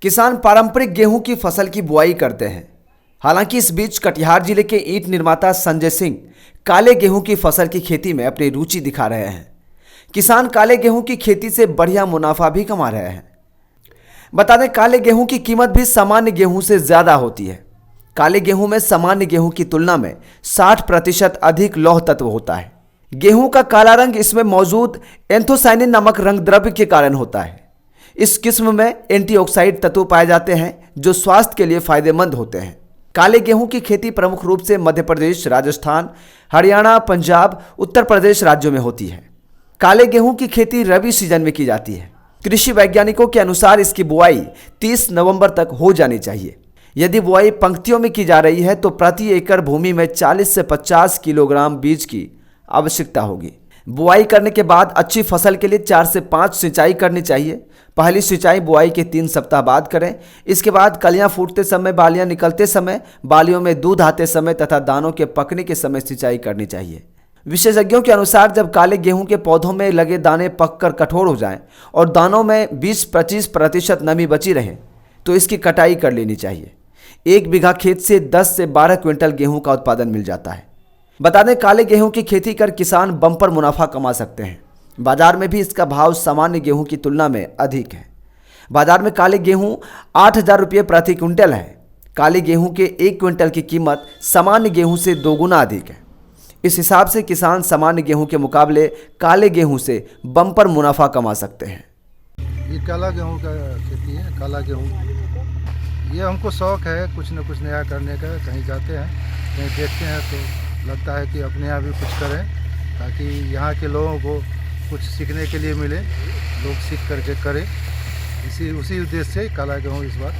किसान पारंपरिक गेहूं की फसल की बुआई करते हैं। हालांकि इस बीच कटिहार जिले के ईंट निर्माता संजय सिंह काले गेहूं की फसल की खेती में अपनी रुचि दिखा रहे हैं। किसान काले गेहूं की खेती से बढ़िया मुनाफा भी कमा रहे हैं। बता दें, काले गेहूं की कीमत भी सामान्य गेहूं से ज़्यादा होती है। काले गेहूं में सामान्य गेहूं की तुलना में 60% अधिक लौह तत्व होता है। गेहूं का काला रंग इसमें मौजूद एंथोसाइनिन नामक रंग द्रव्य के कारण होता है। इस किस्म में एंटीऑक्साइड तत्व पाए जाते हैं जो स्वास्थ्य के लिए फायदेमंद होते हैं। काले गेहूं की खेती प्रमुख रूप से मध्य प्रदेश, राजस्थान, हरियाणा, पंजाब, उत्तर प्रदेश राज्यों में होती है। काले गेहूं की खेती रबी सीजन में की जाती है। कृषि वैज्ञानिकों के अनुसार इसकी बुआई 30 नवंबर तक हो जानी चाहिए। यदि बुआई पंक्तियों में की जा रही है तो प्रति एकड़ भूमि में 40 से 50 किलोग्राम बीज की आवश्यकता होगी। बुआई करने के बाद अच्छी फसल के लिए 4 से 5 सिंचाई करनी चाहिए। पहली सिंचाई बुआई के 3 सप्ताह बाद करें। इसके बाद कलियां फूटते समय, बालियां निकलते समय, बालियों में दूध आते समय तथा दानों के पकने के समय सिंचाई करनी चाहिए। विशेषज्ञों के अनुसार जब काले गेहूं के पौधों में लगे दाने पककर कठोर हो जाएं और दानों में 20-25% नमी बची रहे तो इसकी कटाई कर लेनी चाहिए। 1 बीघा खेत से 10 से 12 क्विंटल गेहूं का उत्पादन मिल जाता है। बता दें, काले गेहूं की खेती कर किसान बम्पर मुनाफा कमा सकते हैं। बाजार में भी इसका भाव सामान्य गेहूं की तुलना में अधिक है। बाजार में काले गेहूं 8,000 रुपये प्रति क्विंटल है। काले गेहूं के 1 क्विंटल की कीमत सामान्य गेहूं से 2 गुना अधिक है। इस हिसाब से किसान सामान्य गेहूं के मुकाबले काले गेहूं से बम्पर मुनाफा कमा सकते हैं। ये काला गेहूं का खेती है। काला गेहूं ये हमको शौक है कुछ न कुछ नया करने का। कहीं जाते हैं, कहीं देखते हैं तो लगता है कि अपने यहाँ भी कुछ करें ताकि यहाँ के लोगों को कुछ सीखने के लिए मिले, लोग सीख करके करें। उसी उद्देश्य से काला गेहूँ इस बार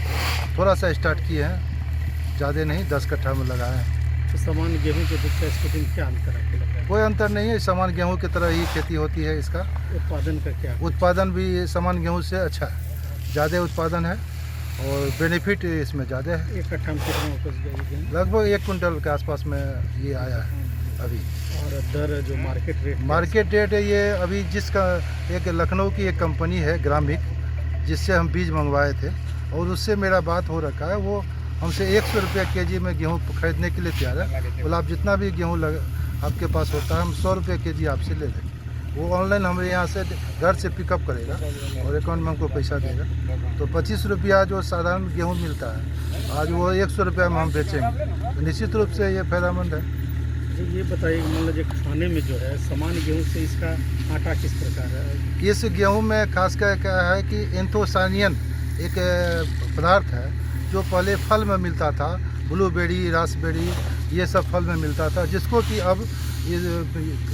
थोड़ा सा स्टार्ट किए हैं, ज़्यादा नहीं, 10 कट्ठा में लगाए हैं। तो सामान्य गेहूं के अपेक्षा इसको क्या अंतर है? कोई अंतर नहीं है, सामान्य गेहूं की तरह ही खेती होती है। इसका उत्पादन का क्या? उत्पादन भी सामान्य गेहूं से अच्छा है, ज़्यादा उत्पादन है और बेनिफिट इसमें ज़्यादा है। 1 कट्ठा में कितना उपज जाएगी? लगभग 1 कुंटल के आसपास में ये आया है अभी। और दर जो मार्केट रेट है ये अभी जिसका एक लखनऊ की एक कंपनी है ग्रामिक, जिससे हम बीज मंगवाए थे और उससे मेरा बात हो रखा है। वो हमसे 100 रुपये केजी में गेहूँ खरीदने के लिए तैयार है। बोला आप जितना भी गेहूँ आपके पास होता है हम 100 रुपये केजी आपसे ले लेंगे। वो ऑनलाइन हमें यहाँ से घर से पिकअप करेगा और अकाउंट में हमको पैसा देगा। तो 25 रुपया जो साधारण गेहूँ मिलता है आज वो 100 रुपये में हम बेचेंगे। तो निश्चित रूप से ये फायदेमंद है। ये बताइए, मान लीजिए खाने में जो है सामान्य गेहूँ से इसका आटा किस प्रकार है? इस गेहूँ में खासकर क्या है कि एंथोसानियन एक पदार्थ है जो पहले फल में मिलता था। ब्लूबेरी, रासबेरी ये सब फल में मिलता था, जिसको कि अब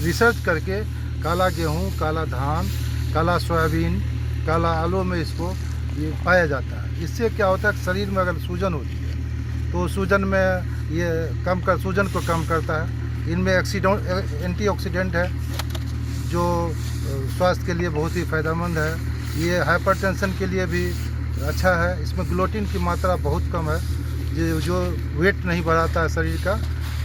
रिसर्च करके काला गेहूँ, काला धान, काला सोयाबीन, काला आलू में इसको ये पाया जाता है। इससे क्या होता है, शरीर में अगर सूजन होती है तो सूजन में ये सूजन को कम करता है। इनमें एंटीऑक्सीडेंट है जो स्वास्थ्य के लिए बहुत ही फायदेमंद है। ये हाइपरटेंशन के लिए भी अच्छा है। इसमें ग्लूटीन की मात्रा बहुत कम है जो वेट नहीं बढ़ाता है शरीर का।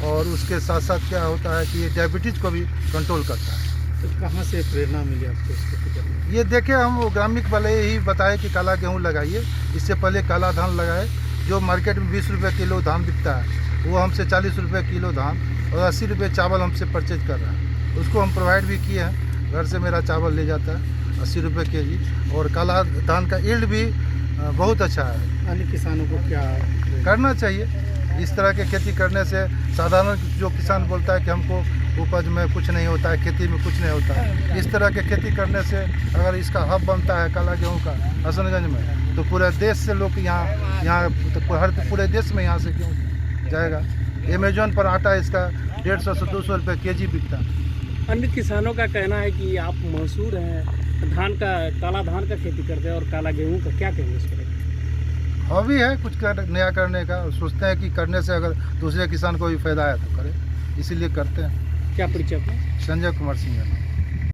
और उसके साथ साथ क्या होता है कि ये डायबिटीज़ को भी कंट्रोल करता है। तो कहाँ से प्रेरणा मिली आपको इसको करने? ये देखे हम ग्रामीण वाले ही बताए कि काला गेहूँ लगाइए। इससे पहले काला धान लगाए जो मार्केट में 20 रुपये किलो धान बिकता है, वो हमसे 40 रुपये किलो धान और 80 रुपये चावल हमसे परचेज कर रहा है। उसको हम प्रोवाइड भी किए हैं, घर से मेरा चावल ले जाता है 80 रुपये केजी। और काला धान का यील्ड भी बहुत अच्छा है। अन्य किसानों को क्या करना चाहिए? इस तरह के खेती करने से साधारण जो किसान बोलता है कि हमको उपज में कुछ नहीं होता है, खेती में कुछ नहीं होता है, इस तरह के खेती करने से अगर इसका हब बनता है काला गेहूँ का हसनगंज में, तो पूरे देश से लोग यहाँ तो पूरे देश में यहाँ से गेहूँ जाएगा। अमेजोन पर आटा इसका 150 से 200 रुपये केजी बिकता है। अन्य किसानों का कहना है कि आप मशहूर हैं काला धान का खेती करते हैं और काला गेहूँ का, क्या कहेंगे इस पर? हॉबी है कुछ नया करने का। सोचते हैं कि करने से अगर दूसरे किसान को भी फायदा है तो करें, इसीलिए करते हैं। क्या परिचय? संजय कुमार सिंह है।